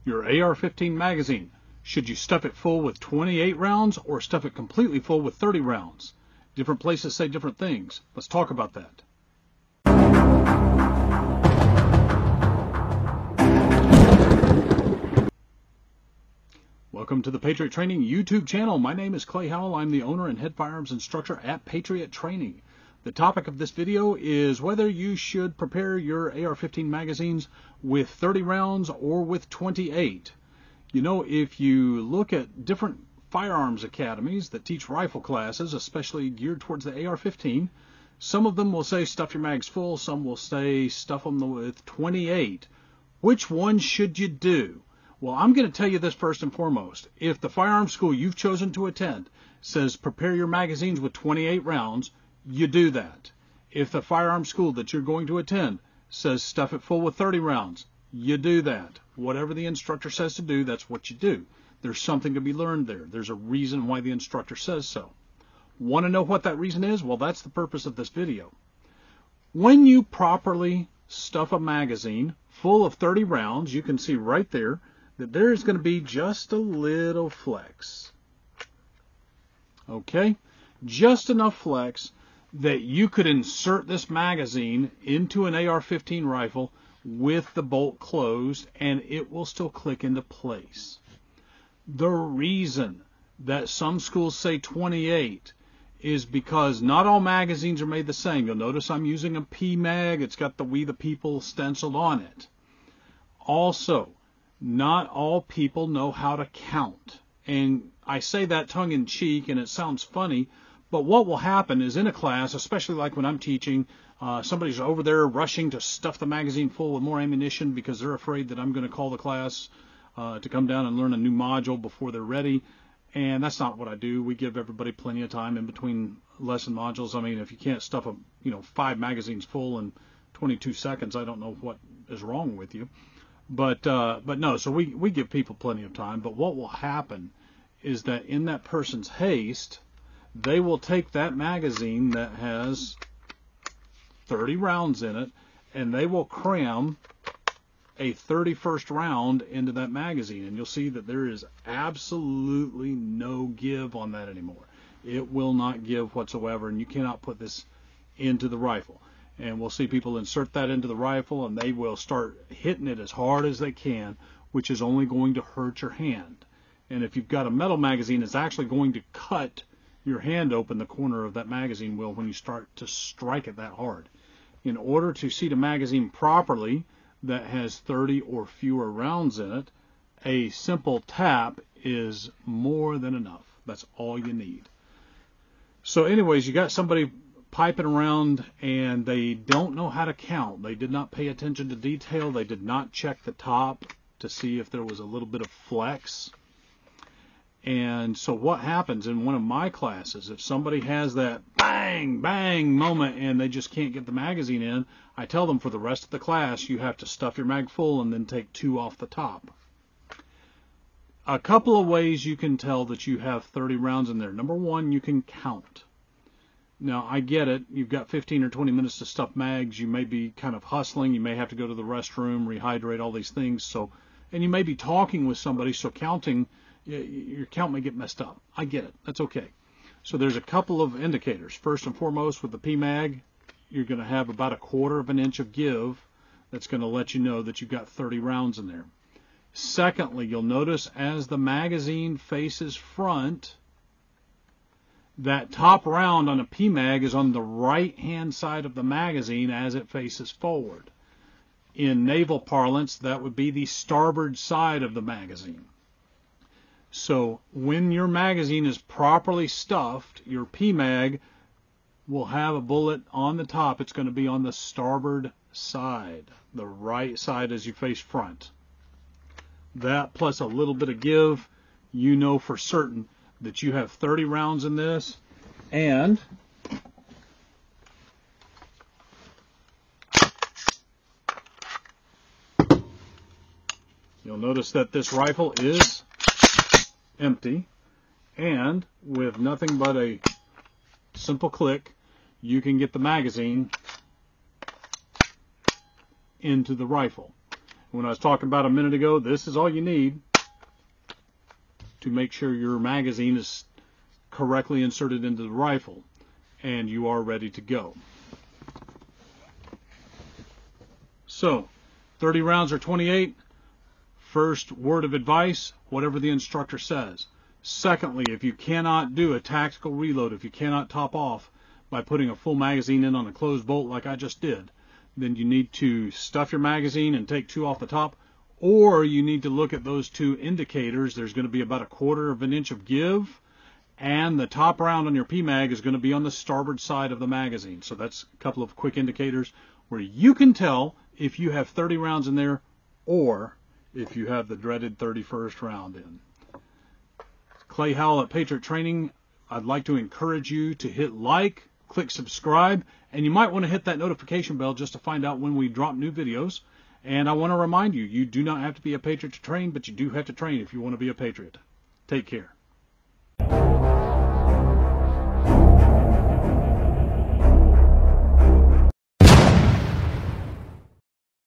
Your AR-15 magazine, should you stuff it full with 28 rounds or stuff it completely full with 30 rounds? Different places say different things. Let's talk about that. Welcome to the Patriot Training YouTube channel. My name is Clay Howell. I'm the owner and head firearms instructor at Patriot Training. The topic of this video is whether you should prepare your AR-15 magazines with 30 rounds or with 28. You know, if you look at different firearms academies that teach rifle classes, especially geared towards the AR-15, some of them will say stuff your mags full, some will say stuff them with 28. Which one should you do? Well, I'm going to tell you this first and foremost. If the firearms school you've chosen to attend says prepare your magazines with 28 rounds, you do that. If the firearms school that you're going to attend says stuff it full with 30 rounds, you do that. Whatever the instructor says to do, that's what you do. There's something to be learned there. There's a reason why the instructor says so. Want to know what that reason is? Well, that's the purpose of this video. When you properly stuff a magazine full of 30 rounds, you can see right there that there is going to be just a little flex. Okay? Just enough flex that you could insert this magazine into an AR-15 rifle with the bolt closed and it will still click into place. The reason that some schools say 28 is because not all magazines are made the same. You'll notice I'm using a PMag. It's got the We the People stenciled on it. Also, not all people know how to count. And I say that tongue-in-cheek, and it sounds funny, but what will happen is in a class, especially like when I'm teaching, somebody's over there rushing to stuff the magazine full with more ammunition because they're afraid that I'm going to call the class to come down and learn a new module before they're ready. And that's not what I do. We give everybody plenty of time in between lesson modules. I mean, if you can't stuff 5 magazines full in 22 seconds, I don't know what is wrong with you. But no, so we give people plenty of time. But what will happen is that in that person's haste, they will take that magazine that has 30 rounds in it, and they will cram a 31st round into that magazine. And you'll see that there is absolutely no give on that anymore. It will not give whatsoever, and you cannot put this into the rifle. And we'll see people insert that into the rifle, and they will start hitting it as hard as they can, which is only going to hurt your hand. And if you've got a metal magazine, it's actually going to cut your hand open. The corner of that magazine will when you start to strike it that hard. In order to seat a magazine properly that has 30 or fewer rounds in it, a simple tap is more than enough. That's all you need. So anyways, you got somebody piping around and they don't know how to count. They did not pay attention to detail. They did not check the top to see if there was a little bit of flex. And so what happens in one of my classes, if somebody has that bang, bang moment and they just can't get the magazine in, I tell them for the rest of the class, you have to stuff your mag full and then take 2 off the top. A couple of ways you can tell that you have 30 rounds in there. Number one, you can count. Now, I get it. You've got 15 or 20 minutes to stuff mags. You may be kind of hustling. You may have to go to the restroom, rehydrate, all these things. And you may be talking with somebody, so counting, your count may get messed up. I get it. That's okay. So there's a couple of indicators. First and foremost, with the PMag, you're going to have about 1/4 of an inch of give. That's going to let you know that you've got 30 rounds in there. Secondly, you'll notice as the magazine faces front, that top round on a PMag is on the right-hand side of the magazine as it faces forward. In naval parlance, that would be the starboard side of the magazine. So when your magazine is properly stuffed, your PMag will have a bullet on the top. It's going to be on the starboard side, the right side as you face front. That plus a little bit of give, you know for certain that you have 30 rounds in this. And you'll notice that this rifle is empty, and with nothing but a simple click, you can get the magazine into the rifle. When I was talking about a minute ago, this is all you need to make sure your magazine is correctly inserted into the rifle and you are ready to go. So, 30 rounds or 28. First word of advice, whatever the instructor says. Secondly, if you cannot do a tactical reload, if you cannot top off by putting a full magazine in on a closed bolt like I just did, then you need to stuff your magazine and take 2 off the top, or you need to look at those 2 indicators. There's going to be about 1/4 of an inch of give, and the top round on your PMag is going to be on the starboard side of the magazine. So that's a couple of quick indicators where you can tell if you have 30 rounds in there or if you have the dreaded 31st round in. Clay Howell at Patriot Training. I'd like to encourage you to hit like, click subscribe, and you might want to hit that notification bell just to find out when we drop new videos. And I want to remind you, you do not have to be a Patriot to train, but you do have to train if you want to be a Patriot. Take care.